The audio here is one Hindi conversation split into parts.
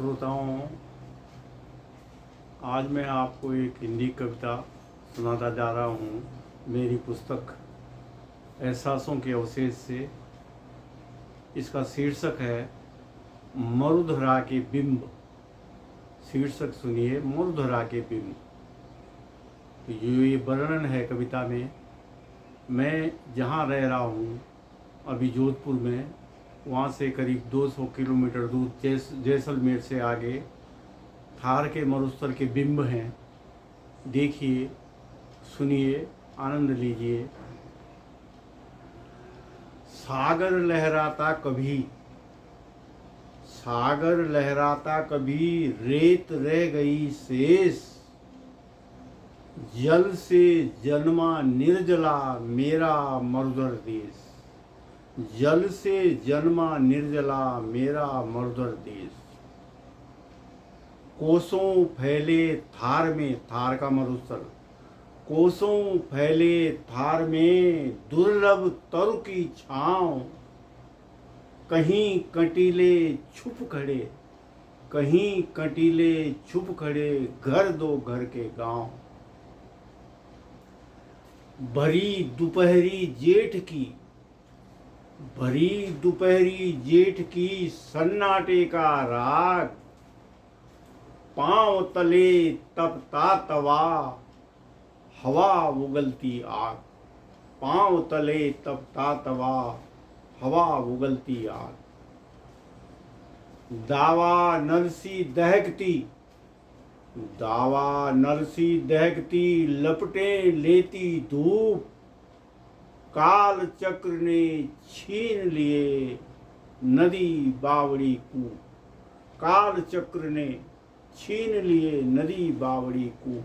श्रोताओं, आज मैं आपको एक हिंदी कविता सुनाता जा रहा हूँ मेरी पुस्तक एहसासों के अवशेष से। इसका शीर्षक है मरुधरा के बिंब। शीर्षक सुनिए, मरुधरा के बिंब। तो ये वर्णन है कविता में। मैं जहाँ रह रहा हूँ अभी जोधपुर में, वहाँ से करीब 200 किलोमीटर दूर जैसलमेर से आगे थार के मरुस्थल के बिंब हैं। देखिए, सुनिए, आनंद लीजिए। सागर लहराता कभी, सागर लहराता कभी, रेत रह गई शेष। जल से जन्मा निर्जला मेरा मरुधर देश। जल से जन्मा निर्जला मेरा मरुधर देश। कोसों फैले थार में, थार का मरुस्थल, कोसों फैले थार में दुर्लभ तरु की छाँव। कहीं कंटीले छुप खड़े, कहीं कंटीले छुप खड़े, घर दो घर के गांव। भरी दोपहरी जेठ की, भरी दोपहरी जेठ की सन्नाटे का राग। पांव तले तपता तवा, हवा उगलती आग। पांव तले तपता तवा, हवा उगलती आग। दावा नरसी दहकती, दावा नरसी दहकती, लपटे लेती धूप। काल चक्र ने छीन लिए नदी बावड़ी कूप। काल चक्र ने छीन लिए नदी बावड़ी कूप।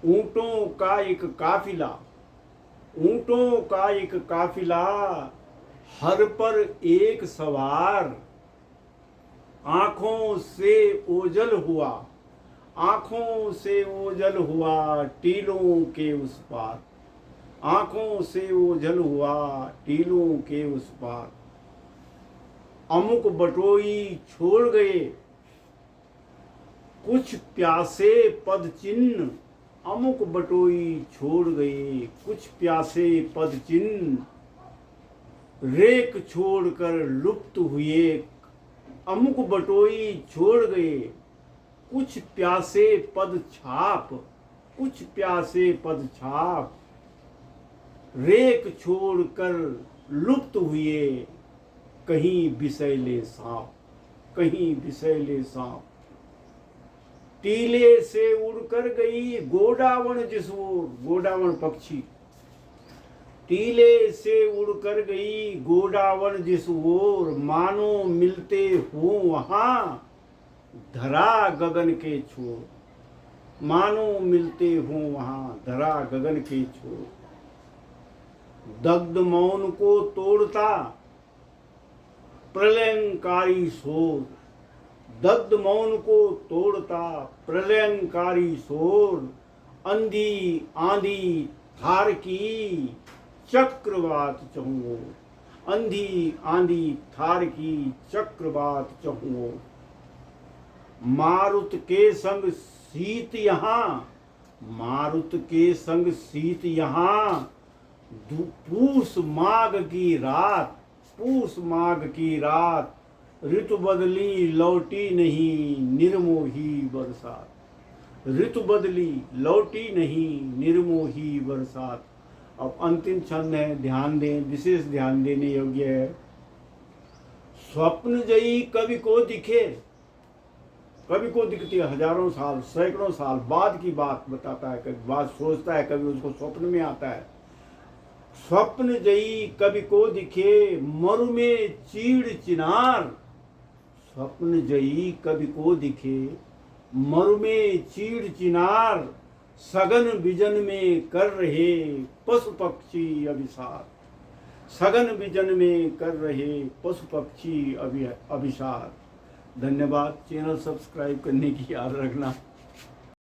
ऊंटों का एक काफिला, ऊंटों का एक काफिला, हर पर एक सवार। आंखों से ओझल हुआ, आंखों से ओझल हुआ, टीलों के उस पार। आंखों से ओझल हुआ, टीलों के उस पार। अमुक बटोई छोड़ गए कुछ प्यासे पद चिन्ह। अमुक बटोई छोड़ गए कुछ प्यासे पद चिन्ह। रेक छोड़कर लुप्त हुए, अमुक बटोई छोड़ गए कुछ प्यासे पद छाप। कुछ प्यासे पद छाप। रेक छोड़कर लुप्त हुए कहीं विषैले सांप, कहीं विषैले सांप। टीले से उड़कर गई गोडावण जिस ओर, गोडावण पक्षी। टीले से उड़कर गई गोडावण जिस ओर, मानो मिलते हो वहां धरा गगन के छोर। मानो मिलते हो वहां धरा गगन के छोर। दग्ध मौन को तोड़ता प्रलयंकारी शोर। दग्ध मौन को तोड़ता प्रलयंकारी शोर। अंधी आंधी थार की चक्रवात चहुओर। अंधी आंधी थार की चक्रवात चहुओर। मारुत के संग शीत यहाँ, मारुत के संग शीत यहाँ। पूस माघ की रात, पूस माघ की रात। ऋतु बदली लौटी नहीं निर्मोही बरसात। ऋतु बदली लौटी नहीं निर्मोही बरसात। अब अंतिम छंद है, ध्यान दें, विशेष ध्यान देने योग्य है। स्वप्न जयी कवि को दिखे, कवि को दिखती है हजारों साल सैकड़ों साल बाद की बात बताता है। कभी बात सोचता है, कभी उसको स्वप्न में आता है। स्वप्न जयी कवि को दिखे मरु में चीड़ चिनार। स्वप्न जयी कवि को दिखे मरु में चीड़ चिनार। सघन विजन में कर रहे पशु पक्षी अभिसार। सघन विजन में कर रहे पशु पक्षी अभिसार। धन्यवाद। चैनल सब्सक्राइब करने की याद रखना।